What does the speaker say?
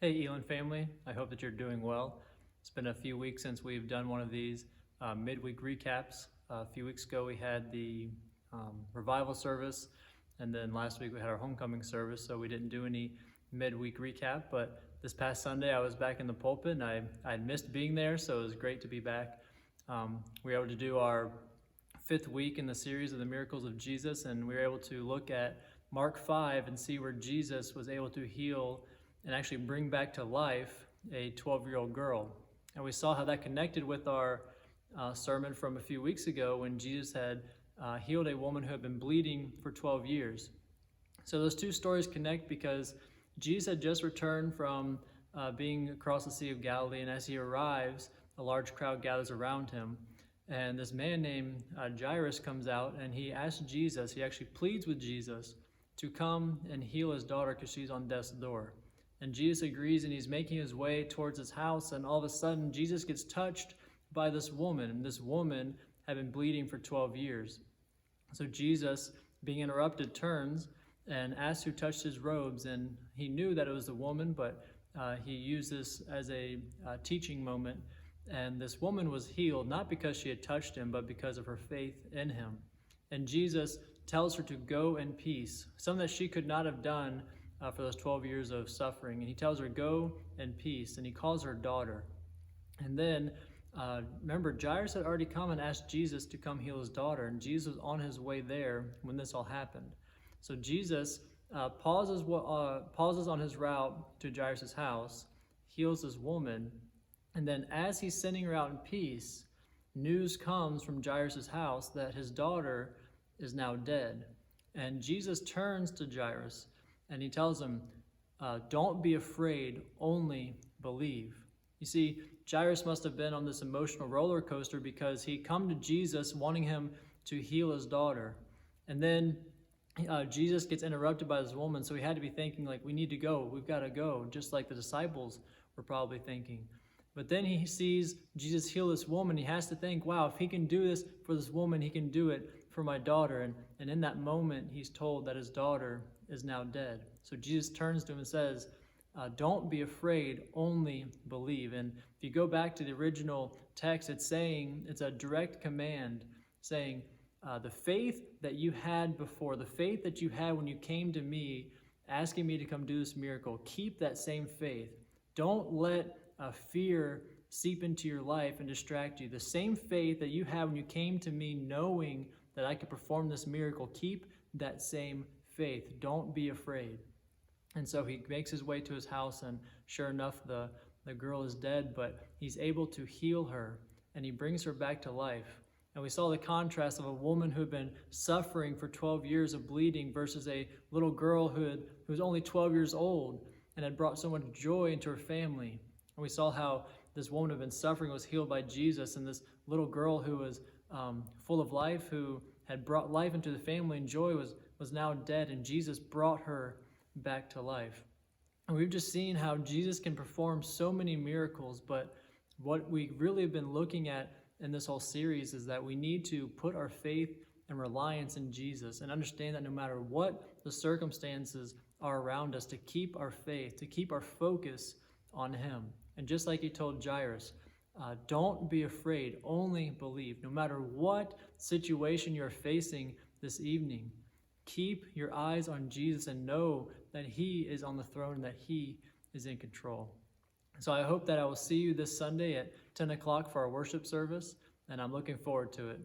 Hey, Elon family. I hope that you're doing well. It's been a few weeks since we've done one of these midweek recaps. A few weeks ago, we had the revival service, and then last week we had our homecoming service, so we didn't do any midweek recap. But this past Sunday, I was back in the pulpit, and I missed being there, so it was great to be back. We were able to do our fifth week in the series of the miracles of Jesus, and we were able to look at Mark 5 and see where Jesus was able to heal and actually bring back to life a 12-year-old girl. And we saw how that connected with our sermon from a few weeks ago when Jesus had healed a woman who had been bleeding for 12 years. So those two stories connect because Jesus had just returned from being across the Sea of Galilee, and as he arrives, a large crowd gathers around him. And this man named Jairus comes out, and he asks Jesus, he actually pleads with Jesus to come and heal his daughter because she's on death's door. And Jesus agrees, and he's making his way towards his house, and all of a sudden Jesus gets touched by this woman, and this woman had been bleeding for 12 years. So Jesus, being interrupted, turns and asks who touched his robes, and he knew that it was the woman, but he used this as a teaching moment, and this woman was healed, not because she had touched him, but because of her faith in him. And Jesus tells her to go in peace, something that she could not have done for those 12 years of suffering. And he tells her, go in peace, and he calls her daughter. And then, remember, Jairus had already come and asked Jesus to come heal his daughter, and Jesus was on his way there when this all happened. So Jesus pauses on his route to Jairus' house, heals this woman, and then as he's sending her out in peace, news comes from Jairus' house that his daughter is now dead. And Jesus turns to Jairus, and he tells him, don't be afraid, only believe. You see, Jairus must have been on this emotional roller coaster because he come to Jesus wanting him to heal his daughter. And then Jesus gets interrupted by this woman, so he had to be thinking, like, we need to go, we've got to go, just like the disciples were probably thinking. But then he sees Jesus heal this woman. He has to think, wow, if he can do this for this woman, he can do it for my daughter. And in that moment, he's told that his daughter is now dead. So Jesus turns to him and says, don't be afraid, only believe. And if you go back to the original text, it's a direct command saying, the faith that you had before, the faith that you had when you came to me, asking me to come do this miracle, keep that same faith. Don't let fear seep into your life and distract you. The same faith that you had when you came to me knowing that I could perform this miracle, keep that same faith. Don't be afraid. And so he makes his way to his house, and sure enough, the girl is dead, but he's able to heal her, and he brings her back to life. And we saw the contrast of a woman who had been suffering for 12 years of bleeding versus a little girl who was only 12 years old and had brought so much joy into her family. And we saw how this woman who had been suffering was healed by Jesus, and this little girl who was full of life, who had brought life into the family and joy, was now dead, and Jesus brought her back to life. And we've just seen how Jesus can perform so many miracles, but what we really have been looking at in this whole series is that we need to put our faith and reliance in Jesus and understand that no matter what the circumstances are around us, to keep our faith, to keep our focus on him. And just like he told Jairus, don't be afraid, only believe. No matter what situation you're facing this evening, keep your eyes on Jesus and know that he is on the throne and that he is in control. So I hope that I will see you this Sunday at 10 o'clock for our worship service, and I'm looking forward to it.